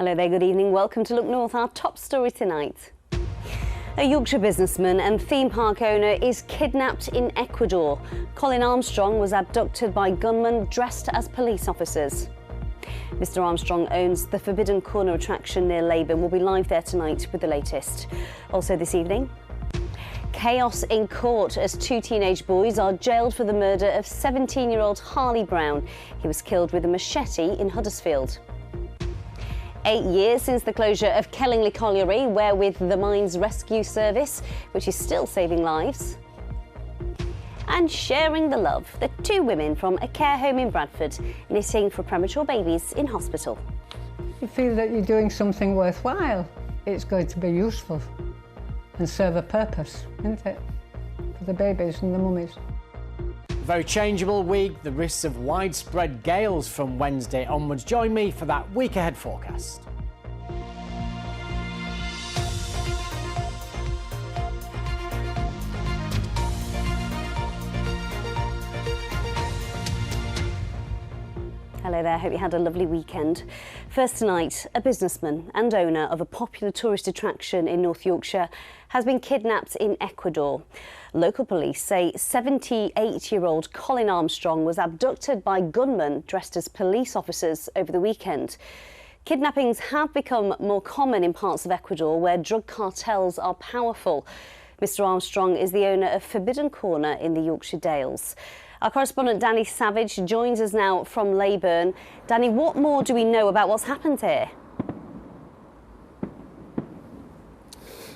Hello there, good evening. Welcome to Look North, our top story tonight. A Yorkshire businessman and theme park owner is kidnapped in Ecuador. Colin Armstrong was abducted by gunmen dressed as police officers. Mr Armstrong owns the Forbidden Corner attraction near Leyburn. We'll be live there tonight with the latest. Also this evening, chaos in court as two teenage boys are jailed for the murder of 17-year-old Harley Brown. He was killed with a machete in Huddersfield. 8 years since the closure of Kellingley Colliery, wherewith the Mines Rescue Service, which is still saving lives. And sharing the love, the two women from a care home in Bradford knitting for premature babies in hospital. You feel that you're doing something worthwhile. It's going to be useful and serve a purpose, isn't it? For the babies and the mummies. Very changeable week, the risks of widespread gales from Wednesday onwards. Join me for that week ahead forecast. Hello there, hope you had a lovely weekend. First tonight, a businessman and owner of a popular tourist attraction in North Yorkshire has been kidnapped in Ecuador. Local police say 78-year-old Colin Armstrong was abducted by gunmen dressed as police officers over the weekend. Kidnappings have become more common in parts of Ecuador where drug cartels are powerful. Mr Armstrong is the owner of Forbidden Corner in the Yorkshire Dales. Our correspondent Danny Savage joins us now from Leyburn. Danny, what more do we know about what's happened here?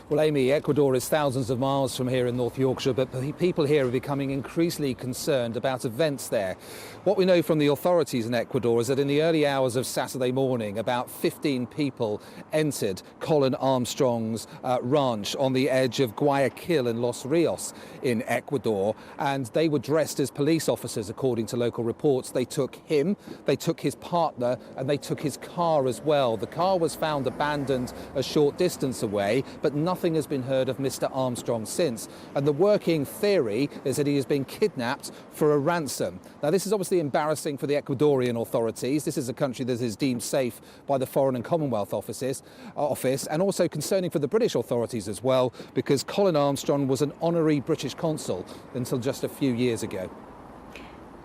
Well, Amy, Ecuador is thousands of miles from here in North Yorkshire, but people here are becoming increasingly concerned about events there. What we know from the authorities in Ecuador is that in the early hours of Saturday morning, about 15 people entered Colin Armstrong's ranch on the edge of Guayaquil and Los Rios in Ecuador, and they were dressed as police officers, according to local reports. They took him, they took his partner, and they took his car as well. The car was found abandoned a short distance away, but nothing has been heard of Mr Armstrong since. And the working theory is that he has been kidnapped for a ransom. Now, this is obviously embarrassing for the Ecuadorian authorities. This is a country that is deemed safe by the Foreign and Commonwealth Office, and also concerning for the British authorities as well, because Colin Armstrong was an honorary British consul until just a few years ago.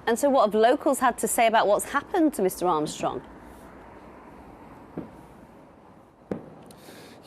And so what have locals had to say about what's happened to Mr Armstrong?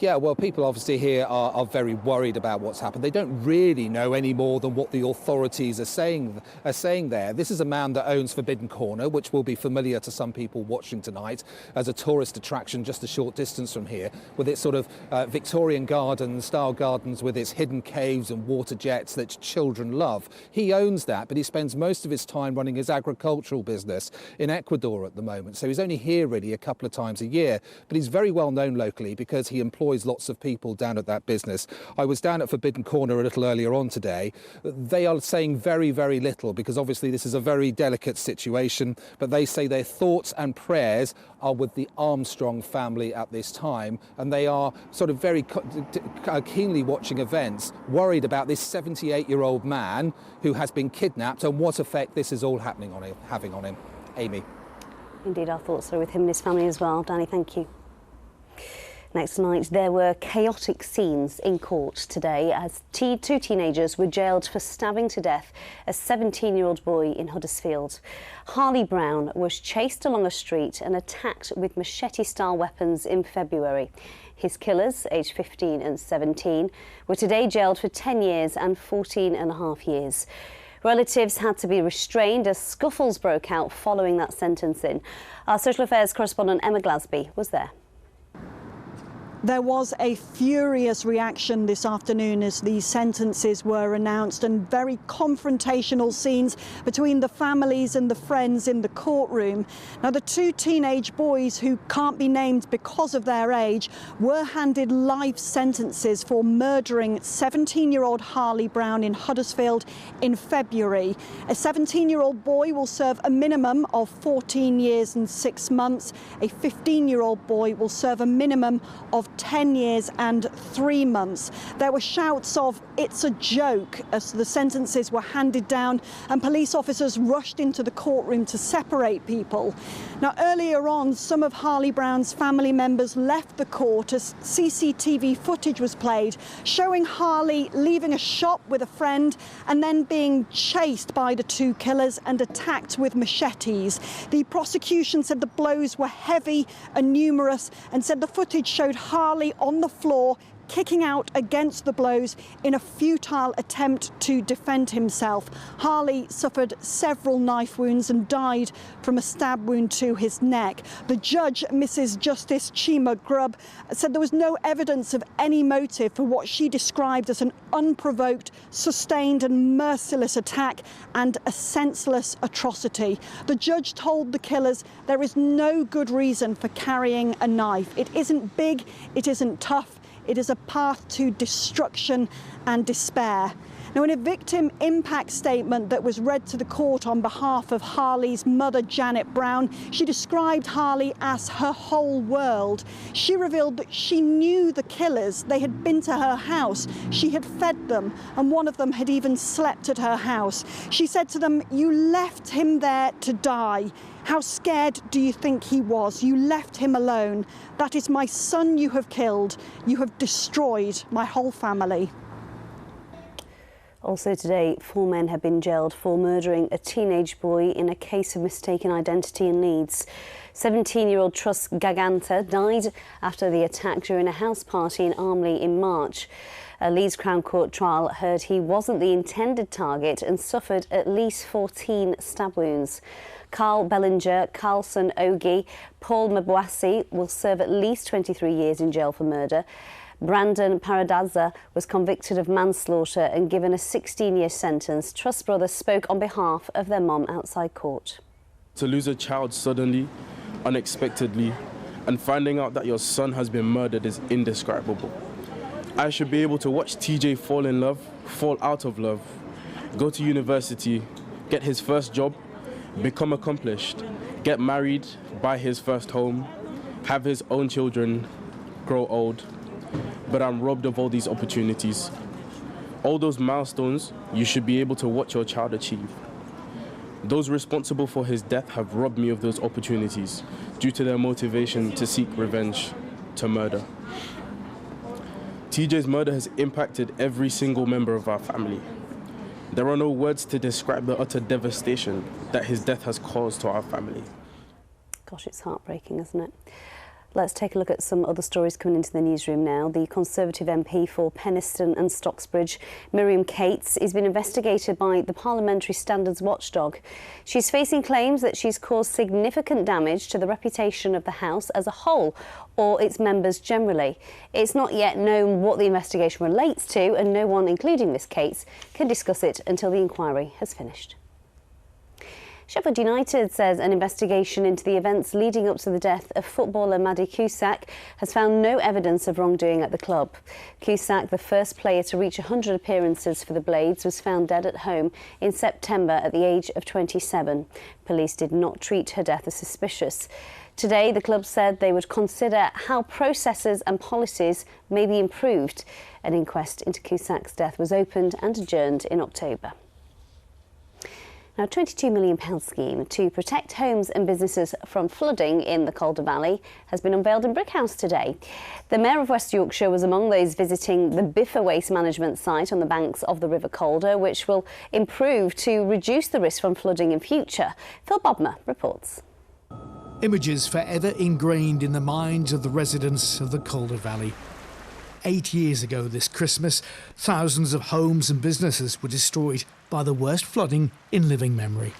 Yeah, well, people obviously here are very worried about what's happened. They don't really know any more than what the authorities are saying there. This is a man that owns Forbidden Corner, which will be familiar to some people watching tonight as a tourist attraction just a short distance from here, with its sort of Victorian garden-style gardens with its hidden caves and water jets that children love. He owns that, but he spends most of his time running his agricultural business in Ecuador at the moment. So he's only here really a couple of times a year, but he's very well known locally because he employs lots of people down at that business. I was down at Forbidden Corner a little earlier on today. They are saying very, very little because obviously this is a very delicate situation, but they say their thoughts and prayers are with the Armstrong family at this time, and they are sort of very keenly watching events, worried about this 78-year-old man who has been kidnapped and what effect this is all having on him. Amy. Indeed, our thoughts are with him and his family as well. Danny, thank you. Next night, there were chaotic scenes in court today as two teenagers were jailed for stabbing to death a 17-year-old boy in Huddersfield. Harley Brown was chased along a street and attacked with machete-style weapons in February. His killers, aged 15 and 17, were today jailed for 10 years and 14 and a half years. Relatives had to be restrained as scuffles broke out following that sentencing. Our social affairs correspondent Emma Glasby was there. There was a furious reaction this afternoon as these sentences were announced, and very confrontational scenes between the families and the friends in the courtroom. Now, the two teenage boys, who can't be named because of their age, were handed life sentences for murdering 17-year-old Harley Brown in Huddersfield in February. A 17-year-old boy will serve a minimum of 14 years and 6 months. A 15-year-old boy will serve a minimum of 10 years and 3 months. There were shouts of "it's a joke" as the sentences were handed down, and police officers rushed into the courtroom to separate people. Now, earlier on, some of Harley Brown's family members left the court as CCTV footage was played, showing Harley leaving a shop with a friend and then being chased by the two killers and attacked with machetes. The prosecution said the blows were heavy and numerous, and said the footage showed Harley on the floor kicking out against the blows in a futile attempt to defend himself. Harley suffered several knife wounds and died from a stab wound to his neck. The judge, Mrs. Justice Chima Grubb, said there was no evidence of any motive for what she described as an unprovoked, sustained and merciless attack and a senseless atrocity. The judge told the killers there is no good reason for carrying a knife. It isn't big, it isn't tough. It is a path to destruction and despair. Now, in a victim impact statement that was read to the court on behalf of Harley's mother, Janet Brown, she described Harley as her whole world. She revealed that she knew the killers. They had been to her house. She had fed them, and one of them had even slept at her house. She said to them, "You left him there to die. How scared do you think he was? You left him alone. That is my son you have killed. You have destroyed my whole family." Also today, 4 men have been jailed for murdering a teenage boy in a case of mistaken identity in Leeds. 17-year-old Truss gagan died after the attack during a house party in Armley in March. A Leeds Crown Court trial heard he wasn't the intended target and suffered at least 14 stab wounds. Carl Bellinger, Carlson Ogie, Paul Mabwasi will serve at least 23 years in jail for murder. Brandon Paradazza was convicted of manslaughter and given a 16-year sentence. Truss brothers spoke on behalf of their mum outside court. To lose a child suddenly, unexpectedly, and finding out that your son has been murdered is indescribable. I should be able to watch TJ fall in love, fall out of love, go to university, get his first job, become accomplished, get married, buy his first home, have his own children, grow old. But I'm robbed of all these opportunities. All those milestones you should be able to watch your child achieve. Those responsible for his death have robbed me of those opportunities due to their motivation to seek revenge, to murder. TJ's murder has impacted every single member of our family. There are no words to describe the utter devastation that his death has caused to our family. Gosh, it's heartbreaking, isn't it? Let's take a look at some other stories coming into the newsroom now. The Conservative MP for Penistone and Stocksbridge, Miriam Cates, is being investigated by the Parliamentary Standards Watchdog. She's facing claims that she's caused significant damage to the reputation of the House as a whole or its members generally. It's not yet known what the investigation relates to, and no one, including Miss Cates, can discuss it until the inquiry has finished. Sheffield United says an investigation into the events leading up to the death of footballer Maddie Cusack has found no evidence of wrongdoing at the club. Cusack, the first player to reach 100 appearances for the Blades, was found dead at home in September at the age of 27. Police did not treat her death as suspicious. Today, the club said they would consider how processes and policies may be improved. An inquest into Cusack's death was opened and adjourned in October. Now, a £22 million scheme to protect homes and businesses from flooding in the Calder Valley has been unveiled in Brickhouse today. The Mayor of West Yorkshire was among those visiting the Biffa waste management site on the banks of the River Calder, which will improve to reduce the risk from flooding in future. Phil Bodmer reports. Images forever ingrained in the minds of the residents of the Calder Valley. 8 years ago this Christmas, thousands of homes and businesses were destroyed by the worst flooding in living memory.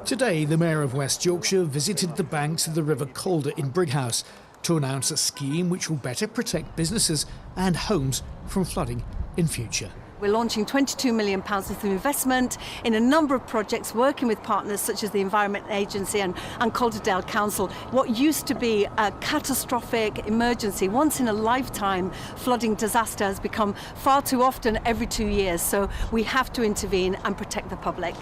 Today, the Mayor of West Yorkshire visited the banks of the River Calder in Brickhouse to announce a scheme which will better protect businesses and homes from flooding in future. We're launching £22 million worth of investment in a number of projects, working with partners such as the Environment Agency and Calderdale Council. What used to be a catastrophic emergency, once in a lifetime flooding disaster, has become far too often every 2 years. So we have to intervene and protect the public.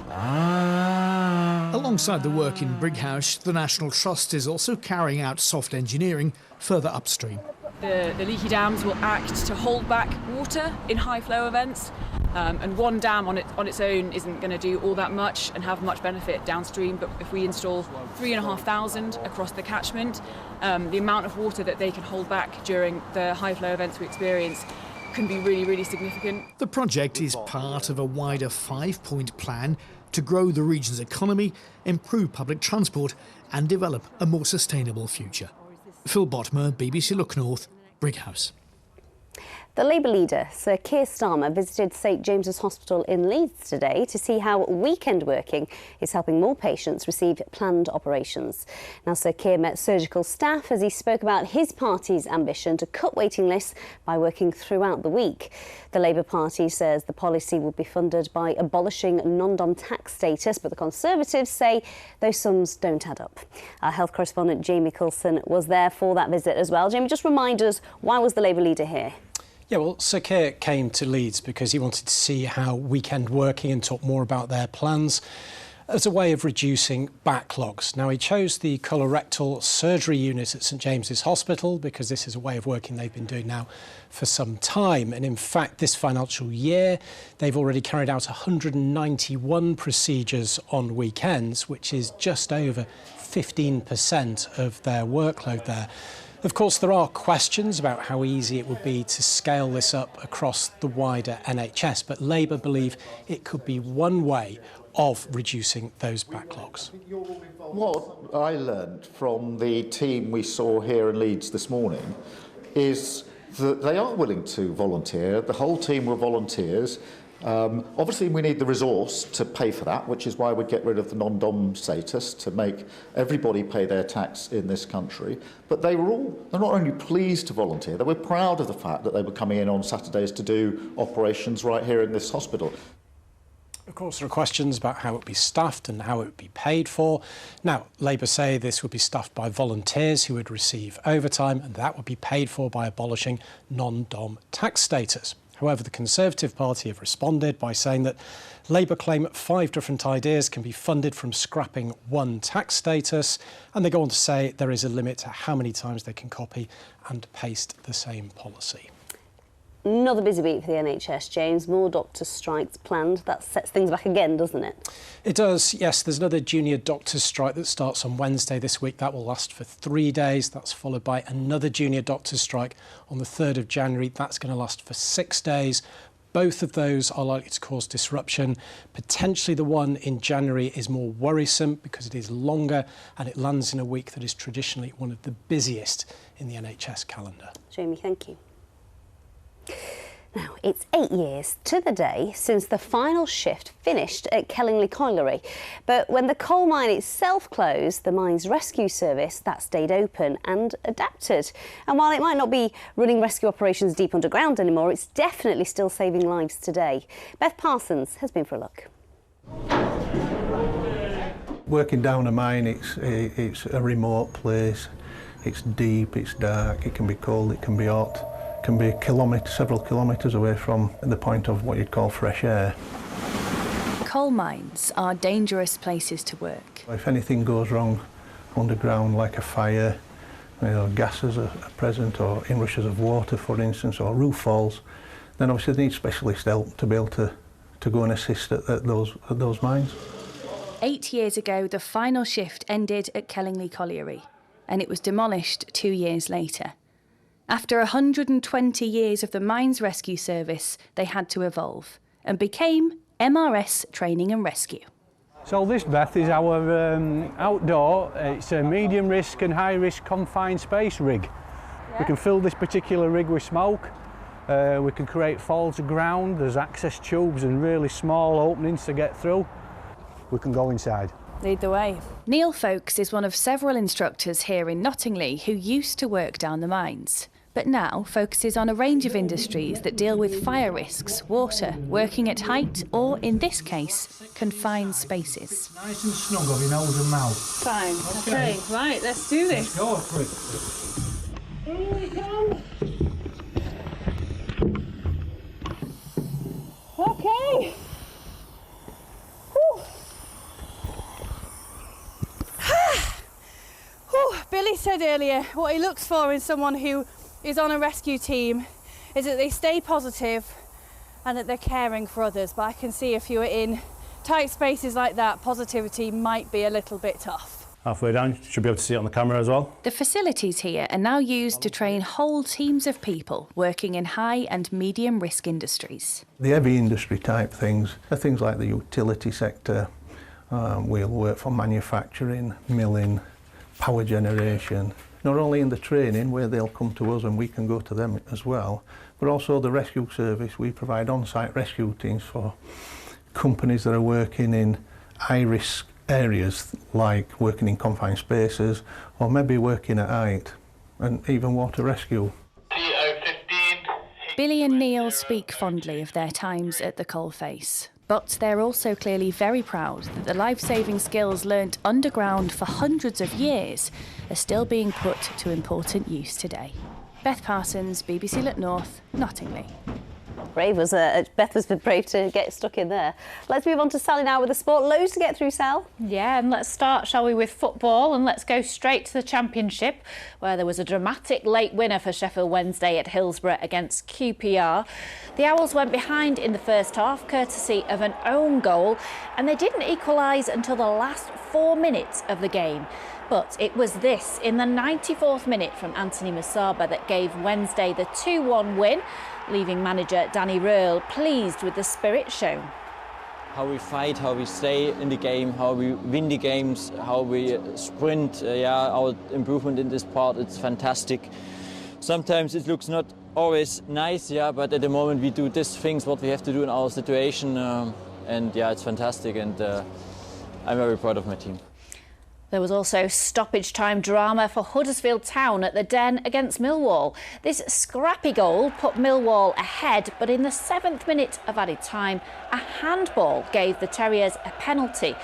Alongside the work in Brickhouse, the National Trust is also carrying out soft engineering further upstream. The leaky dams will act to hold back water in high flow events, and one dam on its own isn't going to do all that much and have much benefit downstream, but if we install 3,500 across the catchment, the amount of water that they can hold back during the high flow events we experience can be really, really significant. The project is part of a wider 5-point plan to grow the region's economy, improve public transport and develop a more sustainable future. Phil Bottomer, BBC Look North, Brighouse. The Labour leader, Sir Keir Starmer, visited St James's Hospital in Leeds today to see how weekend working is helping more patients receive planned operations. Now, Sir Keir met surgical staff as he spoke about his party's ambition to cut waiting lists by working throughout the week. The Labour Party says the policy will be funded by abolishing non-dom tax status, but the Conservatives say those sums don't add up. Our health correspondent Jamie Coulson was there for that visit as well. Jamie, just remind us, why was the Labour leader here? Yeah, well, Sir Keir came to Leeds because he wanted to see how weekend working and talk more about their plans as a way of reducing backlogs. Now, he chose the colorectal surgery unit at St James's Hospital because this is a way of working they've been doing now for some time. And in fact, this financial year, they've already carried out 191 procedures on weekends, which is just over 15% of their workload there. Of course, there are questions about how easy it would be to scale this up across the wider NHS, but Labour believe it could be one way of reducing those backlogs. What I learned from the team we saw here in Leeds this morning is that they are willing to volunteer. The whole team were volunteers. Obviously, we need the resource to pay for that, which is why we get rid of the non-dom status to make everybody pay their tax in this country. But they're not only pleased to volunteer, they were proud of the fact that they were coming in on Saturdays to do operations right here in this hospital. Of course, there are questions about how it would be staffed and how it would be paid for. Now, Labour say this would be staffed by volunteers who would receive overtime, and that would be paid for by abolishing non-dom tax status. However, the Conservative Party have responded by saying that Labour claim 5 different ideas can be funded from scrapping one tax status, and they go on to say there is a limit to how many times they can copy and paste the same policy. Another busy week for the NHS, James. More doctors' strikes planned. That sets things back again, doesn't it? It does, yes. There's another junior doctors' strike that starts on Wednesday this week. That will last for 3 days. That's followed by another junior doctors' strike on the 3rd of January. That's going to last for 6 days. Both of those are likely to cause disruption. Potentially the one in January is more worrisome because it is longer and it lands in a week that is traditionally one of the busiest in the NHS calendar. Jamie, thank you. Now, it's 8 years to the day since the final shift finished at Kellingley Colliery. But when the coal mine itself closed, the mine's rescue service, that stayed open and adapted. And while it might not be running rescue operations deep underground anymore, it's definitely still saving lives today. Beth Parsons has been for a look. Working down a mine, it's a remote place. It's deep, it's dark, it can be cold, it can be hot. Can be several kilometres away from the point of what you'd call fresh air. Coal mines are dangerous places to work. If anything goes wrong underground, like a fire, gases are present, or inrushes of water, for instance, or roof falls, then obviously they need specialist help to be able to go and assist at those mines. 8 years ago, the final shift ended at Kellingley Colliery, and it was demolished 2 years later. After 120 years of the Mines Rescue Service, they had to evolve and became MRS Training and Rescue. So this, Beth, is our outdoor, it's a medium risk and high risk confined space rig. Yeah. We can fill this particular rig with smoke, we can create falls of ground, there's access tubes and really small openings to get through. We can go inside. Lead the way. Neil Folkes is one of several instructors here in Nottingley who used to work down the mines, but now focuses on a range of industries that deal with fire risks, water, working at height, or, in this case, confined spaces. Nice and snug of your nose and mouth. Fine. Okay. Right, let's do this. Let's go for it. Here we come. Okay. Billy said earlier what he looks for in someone who is on a rescue team is that they stay positive and that they're caring for others. But I can see if you were in tight spaces like that, positivity might be a little bit tough. Halfway down, you should be able to see it on the camera as well. The facilities here are now used to train whole teams of people working in high and medium risk industries. The heavy industry type things are things like the utility sector. We'll work for manufacturing, milling, power generation. Not only in the training where they'll come to us and we can go to them as well, but also the rescue service. We provide on-site rescue teams for companies that are working in high-risk areas, like working in confined spaces or maybe working at height, and even water rescue. Billy and Neil speak fondly of their times at the coalface, but they're also clearly very proud that the life-saving skills learnt underground for hundreds of years are still being put to important use today. Beth Parsons, BBC Look North, Nottingham. Brave was Beth was brave to get stuck in there. Let's move on to Sally now with the sport. Loads to get through, Sal. Yeah, and let's start, shall we, with football, and let's go straight to the Championship, where there was a dramatic late winner for Sheffield Wednesday at Hillsborough against QPR. The Owls went behind in the first half, courtesy of an own goal, and they didn't equalise until the last 4 minutes of the game. But it was this in the 94th minute from Anthony Musaba that gave Wednesday the 2-1 win, leaving manager Danny Röhl pleased with the spirit shown. How we fight, how we stay in the game, how we win the games, how we sprint. Our improvement in this part, it's fantastic. Sometimes it looks not always nice, but at the moment we do these things what we have to do in our situation, and it's fantastic, and I'm very proud of my team. There was also stoppage time drama for Huddersfield Town at the Den against Millwall. This scrappy goal put Millwall ahead, but in the 7th minute of added time, a handball gave the Terriers a penalty,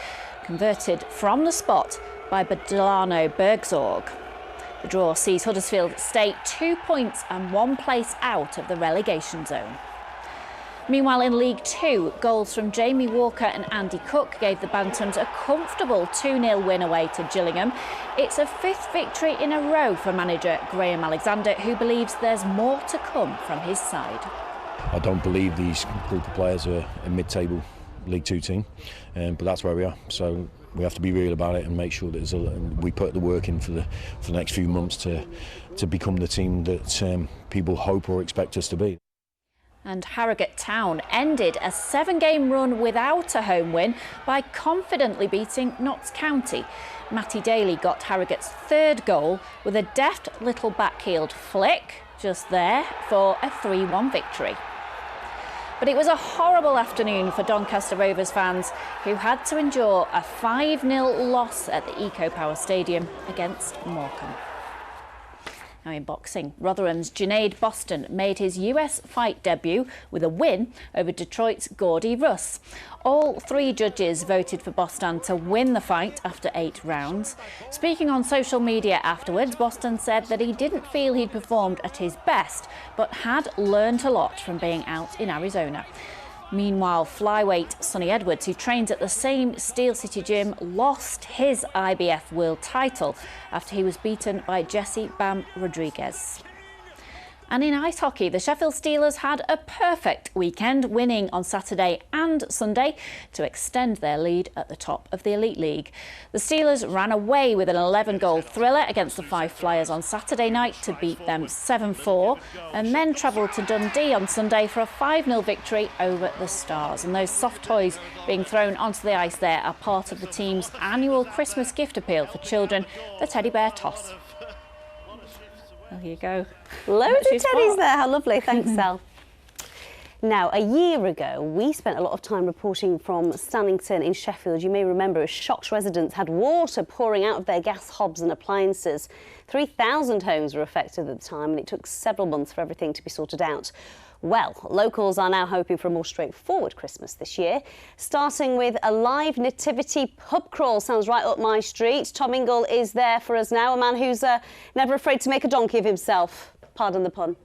converted from the spot by Badilano Bergzorg. The draw sees Huddersfield stay 2 points and 1 place out of the relegation zone. Meanwhile, in League Two, goals from Jamie Walker and Andy Cook gave the Bantams a comfortable 2-0 win away to Gillingham. It's a 5th victory in a row for manager Graham Alexander, who believes there's more to come from his side. I don't believe these group of players are a mid-table League Two team, but that's where we are. So we have to be real about it and make sure that we put the work in for the next few months to become the team that people hope or expect us to be. And Harrogate Town ended a 7-game run without a home win by confidently beating Notts County. Matty Daly got Harrogate's 3rd goal with a deft little backheeled flick just there for a 3-1 victory. But it was a horrible afternoon for Doncaster Rovers fans, who had to endure a 5-0 loss at the EcoPower Stadium against Morecambe. Now in boxing, Rotherham's Junaid Boston made his US fight debut with a win over Detroit's Gordy Russ. All 3 judges voted for Boston to win the fight after 8 rounds. Speaking on social media afterwards, Boston said that he didn't feel he'd performed at his best, but had learnt a lot from being out in Arizona. Meanwhile, flyweight Sonny Edwards, who trains at the same Steel City gym, lost his IBF world title after he was beaten by Jesse Bam Rodriguez. And in ice hockey, the Sheffield Steelers had a perfect weekend, winning on Saturday and Sunday to extend their lead at the top of the Elite League. The Steelers ran away with an 11-goal thriller against the Five Flyers on Saturday night to beat them 7-4, and then travelled to Dundee on Sunday for a 5-0 victory over the Stars. And those soft toys being thrown onto the ice there are part of the team's annual Christmas gift appeal for children, the Teddy Bear Toss. There you go. Loads of teddies there. How lovely. Thanks, Sal. Now, a year ago, we spent a lot of time reporting from Stannington in Sheffield. You may remember as shocked residents had water pouring out of their gas hobs and appliances. 3,000 homes were affected at the time, and it took several months for everything to be sorted out. Well, locals are now hoping for a more straightforward Christmas this year, starting with a live nativity pub crawl. Sounds right up my street. Tom Ingle is there for us now, a man who's never afraid to make a donkey of himself. Pardon the pun.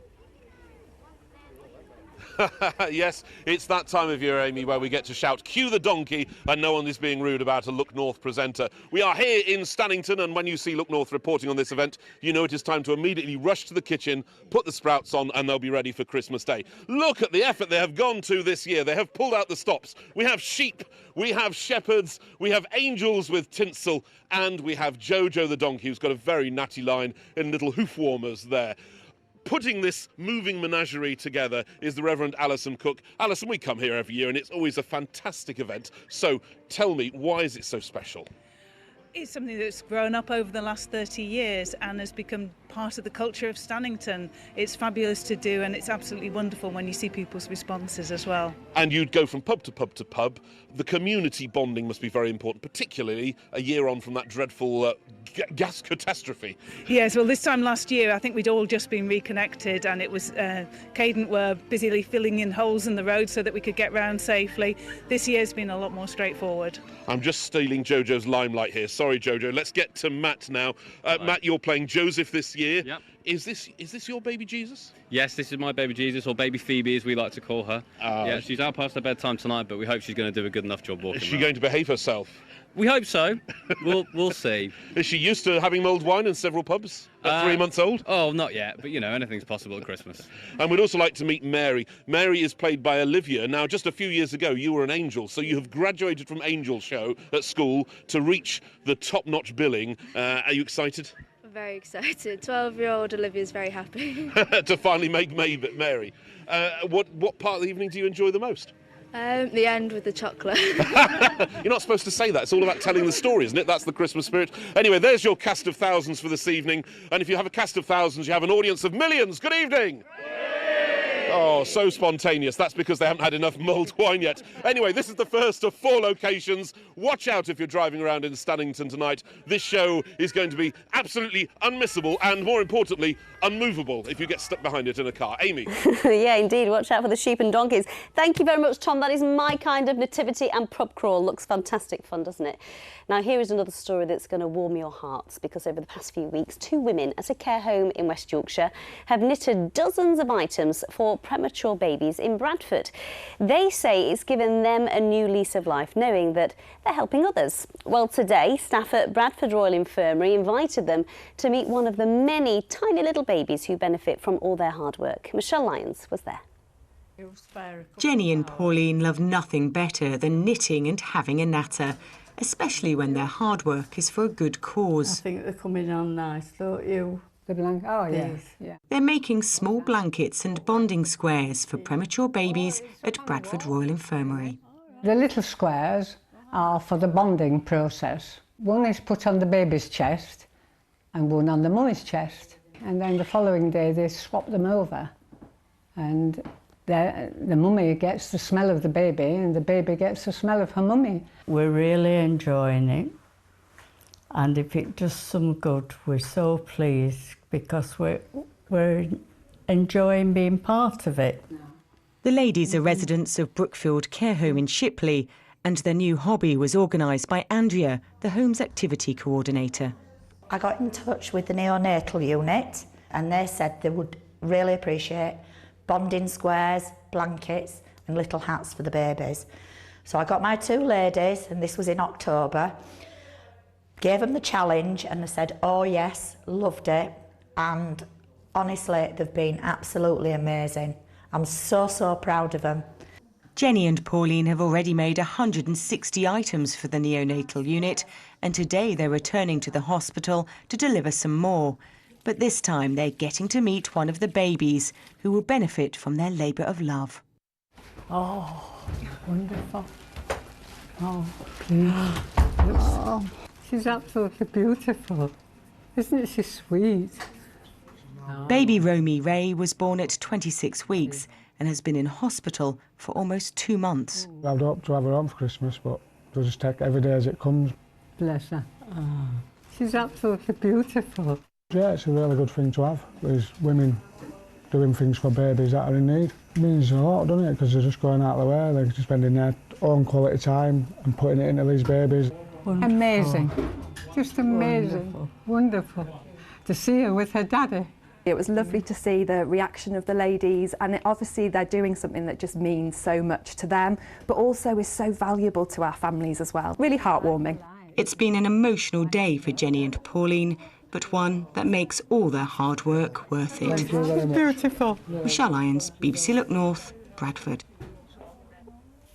Yes, it's that time of year, Amy, where we get to shout, "Cue the donkey," and no one is being rude about a Look North presenter. We are here in Stannington, and when you see Look North reporting on this event, you know it is time to immediately rush to the kitchen, put the sprouts on, and they'll be ready for Christmas Day. Look at the effort they have gone to this year. They have pulled out the stops. We have sheep, we have shepherds, we have angels with tinsel, and we have Jojo the donkey, who's got a very natty line and little hoof warmers there. Putting this moving menagerie together is the Reverend Alison Cook. Alison, we come here every year and it's always a fantastic event. So tell me, why is it so special? It's something that's grown up over the last 30 years and has become part of the culture of Stannington. It's fabulous to do, and it's absolutely wonderful when you see people's responses as well. And you'd go from pub to pub to pub. The community bonding must be very important, particularly a year on from that dreadful gas catastrophe. Yes, well, this time last year, I think we'd all just been reconnected, and it was Cadent were busily filling in holes in the road so that we could get round safely. This year's been a lot more straightforward. I'm just stealing Jojo's limelight here. Sorry, Jojo. Let's get to Matt now. Matt, you're playing Joseph this year. Yep. Is this your baby Jesus? Yes, this is my baby Jesus, or baby Phoebe as we like to call her. Yeah, she's out past her bedtime tonight, but we hope she's going to do a good enough job walking. Is she going to behave herself? We hope so. We'll see. Is she used to having mulled wine in several pubs at 3 months old? Oh, not yet, but you know, anything's possible at Christmas. And we'd also like to meet Mary. Mary is played by Olivia. Now, just a few years ago, you were an angel, so you have graduated from Angel Show at school to reach the top-notch billing. Are you excited? Very excited. 12-year-old Olivia's very happy. To finally make Mary. What part of the evening do you enjoy the most? The end with the chocolate. You're not supposed to say that. It's all about telling the story, isn't it? That's the Christmas spirit. Anyway, there's your cast of thousands for this evening. And if you have a cast of thousands, you have an audience of millions. Good evening. Oh, so spontaneous. That's because they haven't had enough mulled wine yet. Anyway, this is the first of 4 locations. Watch out if you're driving around in Stannington tonight. This show is going to be absolutely unmissable and, more importantly, unmovable if you get stuck behind it in a car. Amy. Yeah, indeed. Watch out for the sheep and donkeys. Thank you very much, Tom. That is my kind of nativity and pub crawl. Looks fantastic fun, doesn't it? Now, here is another story that's going to warm your hearts, because over the past few weeks, 2 women at a care home in West Yorkshire have knitted dozens of items for premature babies in Bradford. They say it's given them a new lease of life, knowing that they're helping others. Well, today, staff at Bradford Royal Infirmary invited them to meet one of the many tiny little babies who benefit from all their hard work. Michelle Lyons was there. Jenny and Pauline love nothing better than knitting and having a natter, especially when their hard work is for a good cause. I think they're coming on nice, don't you? The blanket, oh yes, yeah. They're making small blankets and bonding squares for premature babies at Bradford Royal Infirmary. The little squares are for the bonding process. One is put on the baby's chest and one on the mummy's chest. And then the following day they swap them over. And the mummy gets the smell of the baby and the baby gets the smell of her mummy. We're really enjoying it. And if it does some good, we're so pleased because we're enjoying being part of it. The ladies are residents of Brookfield Care Home in Shipley, and their new hobby was organised by Andrea, the home's activity coordinator. I got in touch with the neonatal unit and they said they would really appreciate bonding squares, blankets and little hats for the babies. So I got my 2 ladies, and this was in October, gave them the challenge and they said, oh yes, loved it. And honestly, they've been absolutely amazing. I'm so proud of them. Jenny and Pauline have already made 160 items for the neonatal unit, and today they're returning to the hospital to deliver some more. But this time they're getting to meet one of the babies who will benefit from their labour of love. Oh, wonderful. Oh, oh, she's absolutely beautiful. Isn't she sweet? Baby Romy Ray was born at 26 weeks and has been in hospital for almost 2 months. I'd hoped to have her home for Christmas, but they'll just take every day as it comes. Bless her. Oh, she's absolutely beautiful. Yeah, it's a really good thing to have. There's women doing things for babies that are in need. It means a lot, doesn't it? Because they're just going out of the way, they're just spending their own quality time and putting it into these babies. Wonderful. Amazing. Just amazing. Wonderful. To see her with her daddy. It was lovely to see the reaction of the ladies, and obviously they're doing something that just means so much to them, but also is so valuable to our families as well. Really heartwarming. It's been an emotional day for Jenny and Pauline, but one that makes all their hard work worth it. Thank you very much. Beautiful. Michelle Lyons, BBC Look North, Bradford.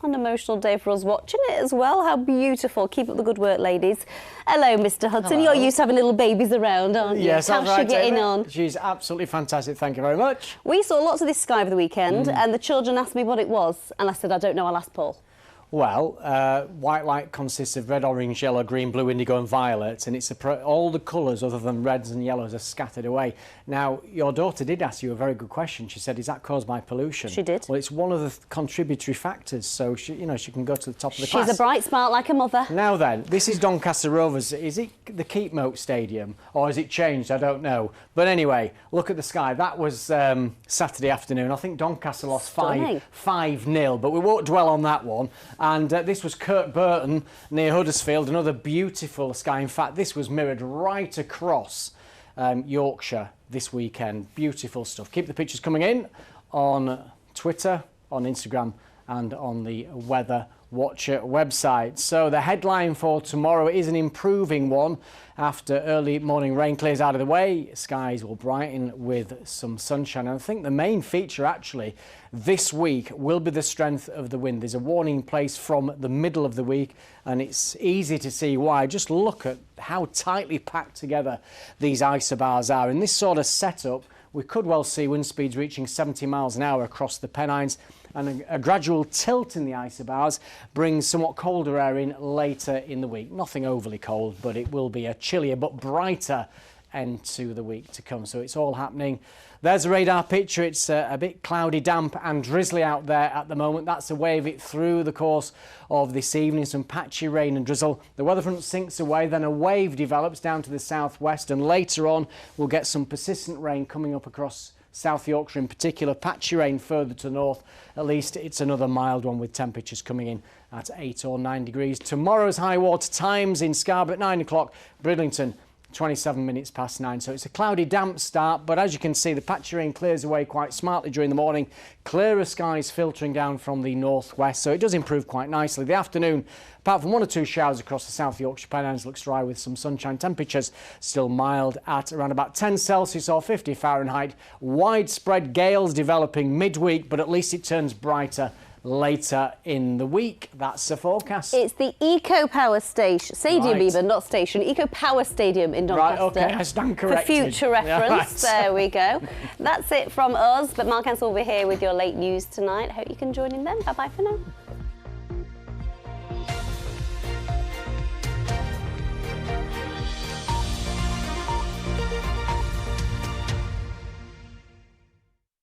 An emotional day for us watching it as well. How beautiful. Keep up the good work, ladies. Hello, Mr. Hudson. Hello. You're used to having little babies around, aren't you? Yes, How's that's right, she getting David. on? She's absolutely fantastic, thank you very much. We saw lots of this sky over the weekend, and the children asked me what it was, and I said, I don't know, I'll ask Paul. Well, white light consists of red, orange, yellow, green, blue, indigo and violet, and it's all the colours other than reds and yellows are scattered away. Now, your daughter did ask you a very good question. She said, is that caused by pollution? She did. Well, it's one of the contributory factors, so she, you know, she can go to the top of the class. She's a bright smart like a mother. Now then, this is Doncaster Rovers. Is it the Keepmoat Stadium or has it changed? I don't know. But anyway, look at the sky. That was Saturday afternoon. I think Doncaster lost 5-0, but we won't dwell on that one. And this was Kirkburton near Huddersfield, another beautiful sky. In fact, this was mirrored right across Yorkshire this weekend. Beautiful stuff. Keep the pictures coming in on Twitter, on Instagram and on the Weather Watcher website. So the headline for tomorrow is an improving one. After early morning rain clears out of the way, skies will brighten with some sunshine. And I think the main feature actually this week will be the strength of the wind. There's a warning in place from the middle of the week, and it's easy to see why. Just look at how tightly packed together these isobars are. In this sort of setup, we could well see wind speeds reaching 70 miles an hour across the Pennines, and a gradual tilt in the isobars brings somewhat colder air in later in the week. Nothing overly cold, but it will be a chillier but brighter end to the week to come. So it's all happening. There's a radar picture. It's a bit cloudy, damp and drizzly out there at the moment. That's a wave it through the course of this evening. Some patchy rain and drizzle. The weather front sinks away, then a wave develops down to the southwest, and later on we'll get some persistent rain coming up across South Yorkshire in particular, patchy rain further to the north. At least it's another mild one with temperatures coming in at 8 or 9 degrees. Tomorrow's high water times in Scarborough at 9 o'clock, Bridlington 27 minutes past 9. So it's a cloudy, damp start, but as you can see, the patchy rain clears away quite smartly during the morning. Clearer skies filtering down from the northwest, so it does improve quite nicely. The afternoon, apart from 1 or 2 showers across the South Yorkshire Pennines, looks dry with some sunshine. Temperatures still mild at around about 10 Celsius or 50 Fahrenheit. Widespread gales developing midweek, but at least it turns brighter later in the week. That's the forecast. It's the Eco Power Station, Stadium even, not station, Eco Power Stadium in Doncaster. Right, OK, I stand corrected. For future reference, Yeah, right. There we go. That's it from us, but Mark Ansell will be here with your late news tonight. Hope you can join in then. Bye-bye for now.